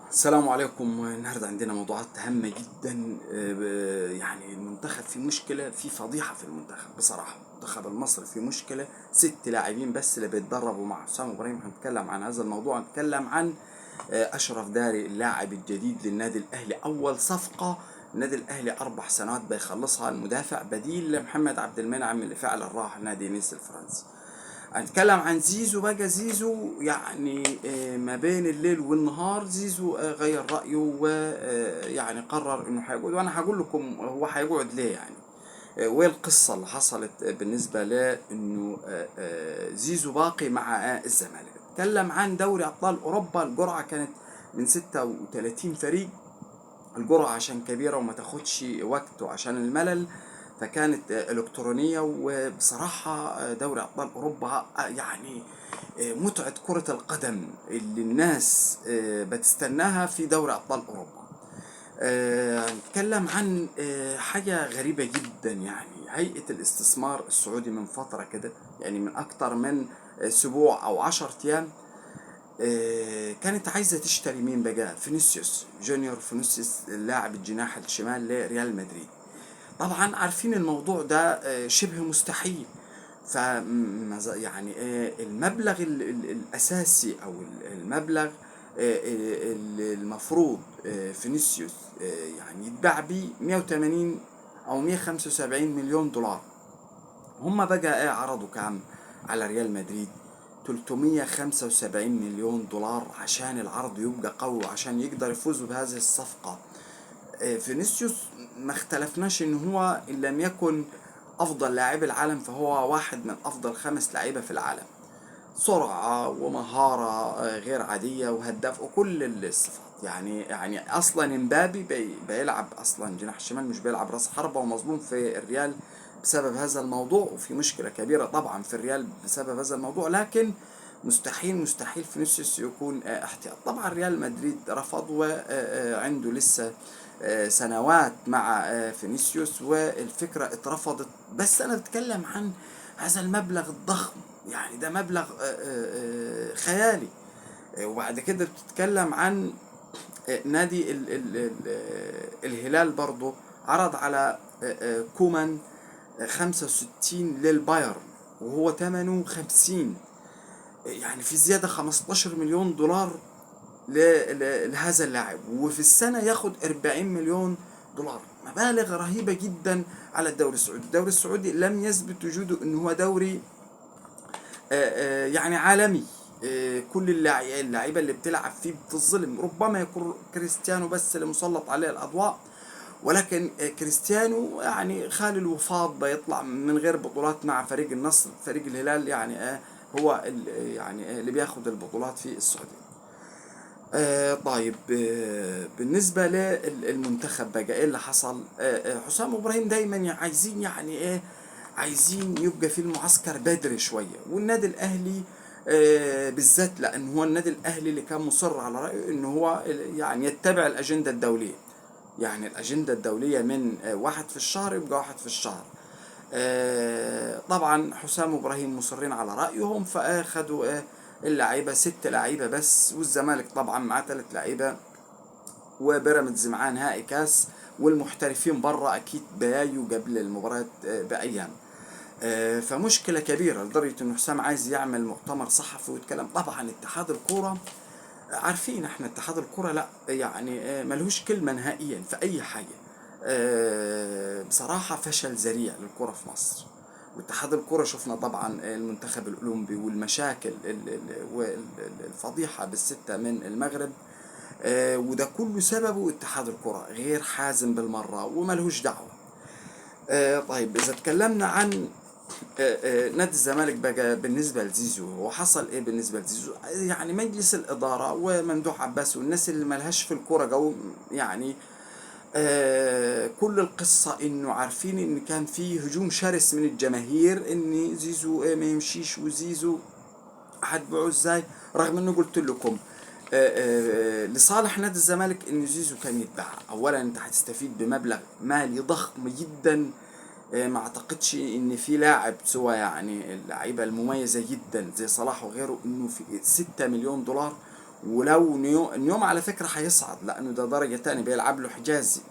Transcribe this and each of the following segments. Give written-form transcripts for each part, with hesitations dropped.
السلام عليكم. النهارده عندنا موضوعات هامة جدا. يعني المنتخب في مشكلة، في فضيحة في المنتخب بصراحة. المنتخب المصري في مشكلة، 6 لاعبين بس اللي بيتدربوا مع حسام ابراهيم. هنتكلم عن هذا الموضوع، هنتكلم عن اشرف داري اللاعب الجديد للنادي الاهلي، اول صفقة. النادي الاهلي 4 سنوات بيخلصها، المدافع بديل لمحمد عبد المنعم اللي فعلا راح نادي نيس الفرنسي. هنتكلم عن زيزو بقى. زيزو يعني ما بين الليل والنهار زيزو غير رأيه ويعني قرر انه هيقعد، وانا هقول لكم هو هيقعد ليه يعني. وايه القصة اللي حصلت بالنسبة له انه زيزو باقي مع الزمالك. اتكلم عن دوري ابطال اوروبا، القرعة كانت من 36 فريق. القرعة عشان كبيرة وما تاخدش وقت وعشان الملل، فكانت إلكترونية. وبصراحة دوري أبطال أوروبا يعني متعة كرة القدم اللي الناس بتستناها في دوري أبطال أوروبا. نتكلم عن حاجة غريبة جدا. يعني هيئة الاستثمار السعودي من فترة كده، يعني من أكتر من أسبوع أو 10 أيام، كانت عايزة تشتري مين بقى؟ فينيسيوس جونيور، فينيسيوس اللاعب الجناح الشمال لريال مدريد. طبعا عارفين الموضوع ده شبه مستحيل. ف يعني المبلغ الأساسي أو المبلغ المفروض فينيسيوس يعني يتباع بيه 180 أو 175 مليون دولار. هما بقى عرضوا كام على ريال مدريد؟ 375 مليون دولار عشان العرض يبقى قوي وعشان يقدر يفوزوا بهذه الصفقة. فينيسيوس ما اختلفناش ان هو ان لم يكن افضل لاعب العالم فهو واحد من افضل 5 لعيبة في العالم. سرعة ومهارة غير عادية وهداف وكل الصفات. يعني اصلا امبابي بيلعب اصلا جناح شمال، مش بيلعب راس حربة، ومظلوم في الريال بسبب هذا الموضوع، وفي مشكلة كبيرة طبعا في الريال بسبب هذا الموضوع. لكن مستحيل مستحيل فينيسيوس يكون احتياط. طبعا ريال مدريد رفض، وعنده لسه سنوات مع فينيسيوس، والفكرة اترفضت. بس انا بتكلم عن هذا المبلغ الضخم. يعني ده مبلغ خيالي. وبعد كده بتتكلم عن نادي الهلال برضو عرض على كومان 65 للبايرن، وهو ثمنه 50. يعني في زيادة 15 مليون دولار لهذا اللاعب، وفي السنة ياخد 40 مليون دولار. مبالغ رهيبة جدا على الدوري السعودي. الدوري السعودي لم يثبت وجوده انه هو دوري يعني عالمي. كل اللعيبة اللي بتلعب فيه بتظلم. ربما يكون كريستيانو بس اللي مسلط عليه الأضواء، ولكن كريستيانو يعني خالي الوفاض بيطلع من غير بطولات مع فريق النصر. فريق الهلال يعني هو يعني اللي بياخد البطولات في السعودية. طيب، بالنسبة للمنتخب بقى ايه اللي حصل؟ حسام ابراهيم دايما عايزين يعني ايه، عايزين يبقى في المعسكر بدري شوية. والنادي الاهلي بالذات، لان هو النادي الاهلي اللي كان مصر على رأيه ان هو يعني يتبع الاجندة الدولية. يعني الاجندة الدولية من 1 في الشهر يبقى 1 في الشهر. طبعا حسام ابراهيم مصرين على رأيهم، فاخدوا اللعيبة 6 لعيبة بس، والزمالك طبعا معاه 3 لعيبة، وبيراميدز معاه نهائي كاس، والمحترفين برا اكيد بيايوا قبل المباراة بايام. فمشكلة كبيرة لدرجة انه حسام عايز يعمل مؤتمر صحفي ويتكلم. طبعا اتحاد الكورة، عارفين احنا اتحاد الكرة لا يعني ملهوش كلمة نهائيا في اي حاجة. بصراحة فشل ذريع للكرة في مصر. واتحاد الكرة شفنا طبعا المنتخب الأولمبي والمشاكل والفضيحة بالستة من المغرب. وده كله سببه اتحاد الكرة غير حازم بالمرة وملهوش دعوة. طيب، إذا اتكلمنا عن نادي الزمالك بقى بالنسبة لزيزو، هو حصل ايه بالنسبة لزيزو؟ يعني مجلس الإدارة وممدوح عباس والناس اللي ملهاش في الكورة جو يعني كل القصة انه عارفين ان كان في هجوم شرس من الجماهير ان زيزو ما يمشيش، وزيزو هتبيعوه ازاي؟ رغم انه قلت لكم لصالح نادي الزمالك ان زيزو كان يتباع. اولا انت هتستفيد بمبلغ مالي ضخم جدا. ما اعتقدش ان في لاعب سوى يعني اللعيبه المميزه جدا زي صلاح وغيره انه في 6 مليون دولار. ولو نيوم على فكرة هيصعد، لأنه ده درجة تانية بيلعب له حجازي،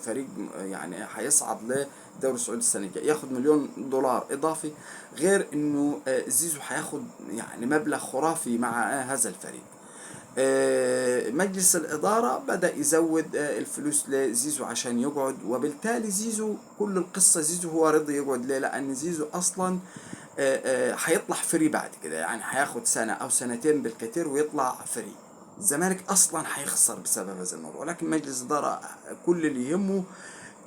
فريق يعني هيصعد للدوري السعودي السنة الجاية، ياخد $1,000,000 إضافي، غير إنه زيزو هياخد يعني مبلغ خرافي مع هذا الفريق. مجلس الإدارة بدأ يزود الفلوس لزيزو عشان يقعد، وبالتالي زيزو كل القصة زيزو هو رضي يقعد ليه، لأن زيزو أصلا هيطلع فري بعد كده، يعني هياخد سنة أو سنتين بالكثير ويطلع فري. الزمالك أصلا هيخسر بسبب هذا الموضوع، ولكن مجلس الإدارة كل اللي يهمه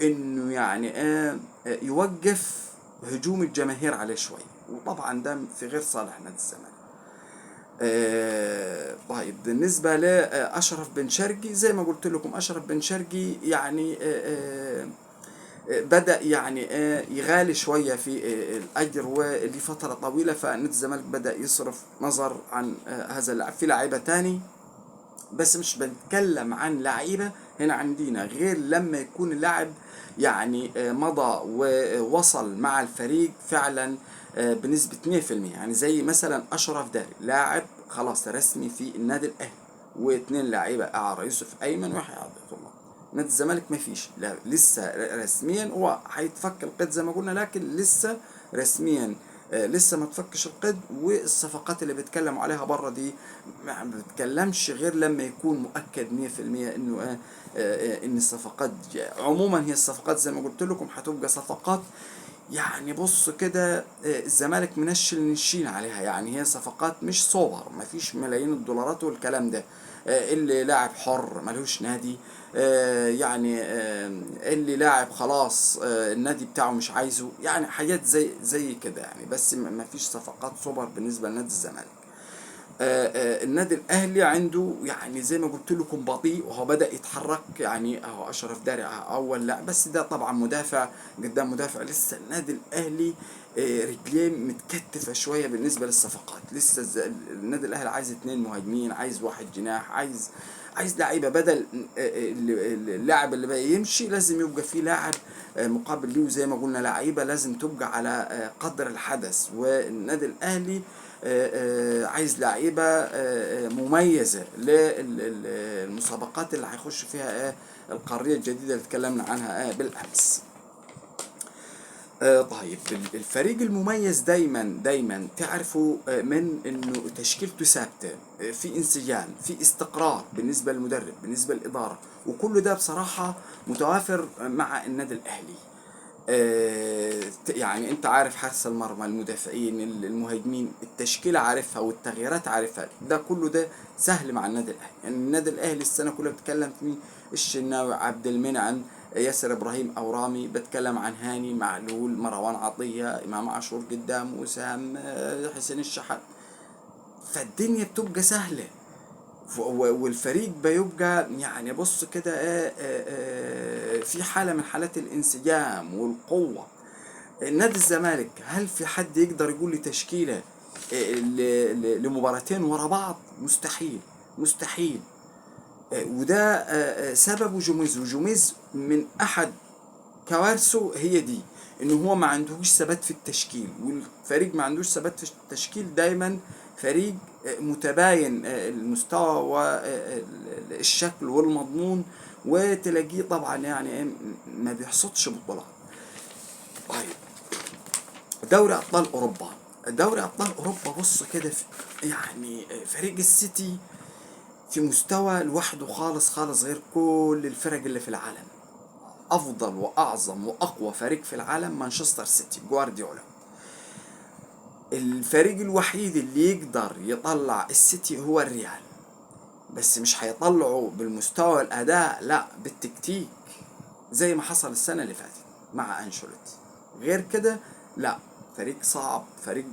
إنه يعني يوقف هجوم الجماهير عليه شوي، وطبعا ده في غير صالح نادي الزمالك. طيب بالنسبة لأشرف بن شرقي، زي ما قلت لكم أشرف بن شرقي يعني بدأ يعني يغالي شوية في الأجر ولفترة طويلة، فنادي الزمالك بدأ يصرف نظر عن هذا اللاعب. في لعيبة تاني، بس مش بنتكلم عن لعيبة هنا عندنا غير لما يكون اللاعب يعني مضى ووصل مع الفريق فعلا بنسبة 100%. يعني زي مثلا أشرف داري، لاعب خلاص رسمي في النادي الأهلي، واثنين لاعيبة إعارة، يوسف أيمن ويحيى عطية الله. نادي الزمالك ما فيش، لا لسه رسميا هو هيتفك القيد زي ما قلنا، لكن لسه رسميا لسه ما تفكش القيد. والصفقات اللي بيتكلموا عليها بره دي ما بتكلمش غير لما يكون مؤكد 100% انه ان الصفقات عموما، هي الصفقات زي ما قلت لكم هتبقى صفقات يعني بص كده الزمالك منشل نشين عليها، يعني هي صفقات مش سوبر، مفيش ملايين الدولارات والكلام ده. اللي لاعب حر ملوش نادي، يعني اللي لاعب خلاص النادي بتاعه مش عايزه، يعني حاجات زي كده يعني، بس مفيش صفقات سوبر بالنسبة لنادي الزمالك. النادي الاهلي عنده يعني زي ما قلت لكم بطيء، وهو بدا يتحرك، يعني اهو اشرف داري اول، لا بس ده طبعا مدافع قدام مدافع. لسه النادي الاهلي رجليه متكتفه شويه بالنسبه للصفقات، لسه النادي الاهلي عايز اتنين مهاجمين، عايز واحد جناح، عايز لعيبه بدل اللاعب اللي بقى يمشي، لازم يبقى فيه لاعب مقابل ليه. وزي ما قلنا لعيبه لازم تبقى على قدر الحدث، والنادي الاهلي عايز لعيبه مميزه للمسابقات اللي هيخش فيها القاريه الجديده اللي اتكلمنا عنها بالامس. طيب الفريق المميز دايما تعرفوا من انه تشكيلته ثابته، في انسجام، في استقرار بالنسبه للمدرب، بالنسبه للاداره، وكل ده بصراحه متوافر مع النادي الاهلي. يعني انت عارف حارس المرمى، المدافعين، المهاجمين، التشكيله عارفها والتغييرات عارفها، ده كله ده سهل مع النادي الاهلي. يعني النادي الاهلي السنه كلها بتتكلم في مين؟ الشناوي، عبد المنعم، ياسر ابراهيم او رامي، بتكلم عن هاني، معلول، مروان عطيه، امام عاشور قدام، وسام، حسين الشحات. فالدنيا بتبقى سهله، والفريق بيبقى يعني بص كده في حالة من حالات الانسجام والقوة. نادي الزمالك، هل في حد يقدر يقول لي تشكيلة لمباراتين ورا بعض؟ مستحيل، مستحيل. وده سببه جوميز، وجوميز من أحد كوارثه هي دي، انه هو ما عندهوش ثبات في التشكيل، والفريق ما عندوش ثبات في التشكيل. دايما فريق متباين المستوى والشكل والمضمون، وتلاقيه طبعا يعني ما بيحصدش بطولات. طيب دوري ابطال اوروبا، دوري ابطال اوروبا بص كده يعني فريق السيتي في مستوى لوحده خالص خالص، غير كل الفرق اللي في العالم. افضل واعظم واقوى فريق في العالم مانشستر سيتي، جوارديولا. الفريق الوحيد اللي يقدر يطلع السيتي هو الريال، بس مش هيطلعه بالمستوى الاداء، لا بالتكتيك، زي ما حصل السنه اللي فاتت مع انشيلوتي. غير كده لا، فريق صعب، فريق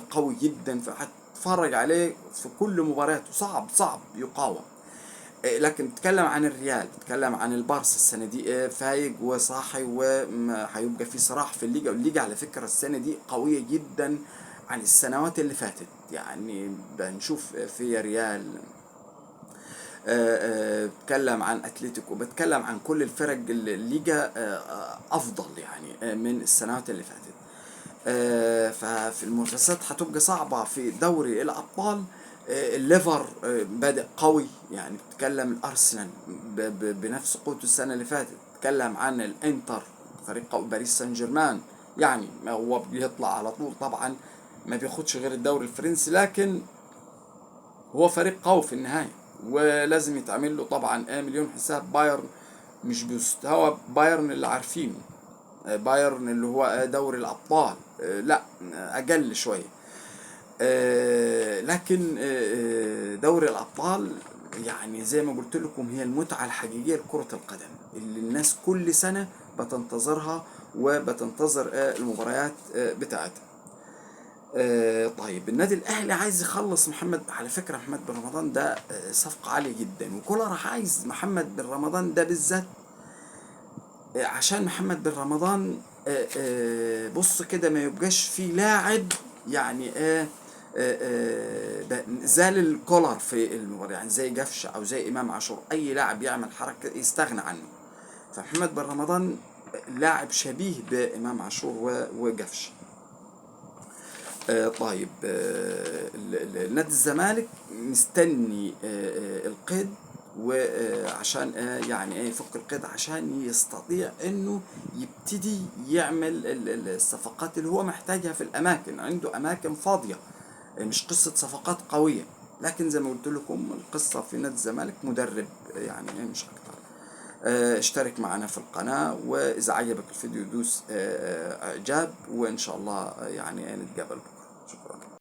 قوي جدا، فهتتفرج عليه في كل مباراته صعب يقاوم. لكن بتكلم عن الريال، بتكلم عن البارسا السنه دي فايق وصاحي، وهيبقى في صراع في الليجا. والليجا على فكره السنه دي قويه جدا عن السنوات اللي فاتت، يعني بنشوف في ريال، بتكلم عن اتلتيكو، بتكلم عن كل الفرق الليجا افضل يعني من السنوات اللي فاتت. ففي المنافسات هتبقى صعبة في دوري الأبطال. الليفر بادئ قوي، يعني بتتكلم الارسنال بنفس قوته السنه اللي فاتت، بتتكلم عن الانتر فريق قوي، باريس سان جيرمان، يعني ما هو بيطلع على طول طبعا، ما بياخدش غير الدوري الفرنسي، لكن هو فريق قوي في النهايه، ولازم يتعمل له طبعا مليون حساب. بايرن مش بمستوى بايرن اللي عارفينه، بايرن اللي هو دوري الابطال، لا اقل شويه، لكن دوري الأبطال يعني زي ما قلت لكم هي المتعة الحقيقية لكرة القدم اللي الناس كل سنة بتنتظرها، وبتنتظر المباريات بتاعتها. طيب النادي الأهلي عايز يخلص محمد، على فكرة محمد بن رمضان ده صفقة عالية جدا، وكولر عايز محمد بن رمضان ده بالذات، عشان محمد بن رمضان بص كده ما يبقاش فيه لاعب يعني زال الكولر في المباراة، يعني زي جفش او زي امام عاشور، اي لاعب يعمل حركة يستغنى عنه. فمحمد بن رمضان لاعب شبيه بامام عاشور وجفش. طيب نادي الزمالك مستني القيد، وعشان يعني يفك القيد عشان يستطيع انه يبتدي يعمل الصفقات اللي هو محتاجها في الاماكن، عنده اماكن فاضية، مش قصة صفقات قوية، لكن زي ما قلت لكم القصة في نادي الزمالك مدرب، يعني مش اكتر. اشترك معنا في القناة، واذا عجبك الفيديو دوس اعجاب، وان شاء الله يعني نتقابل بكرة. شكرا.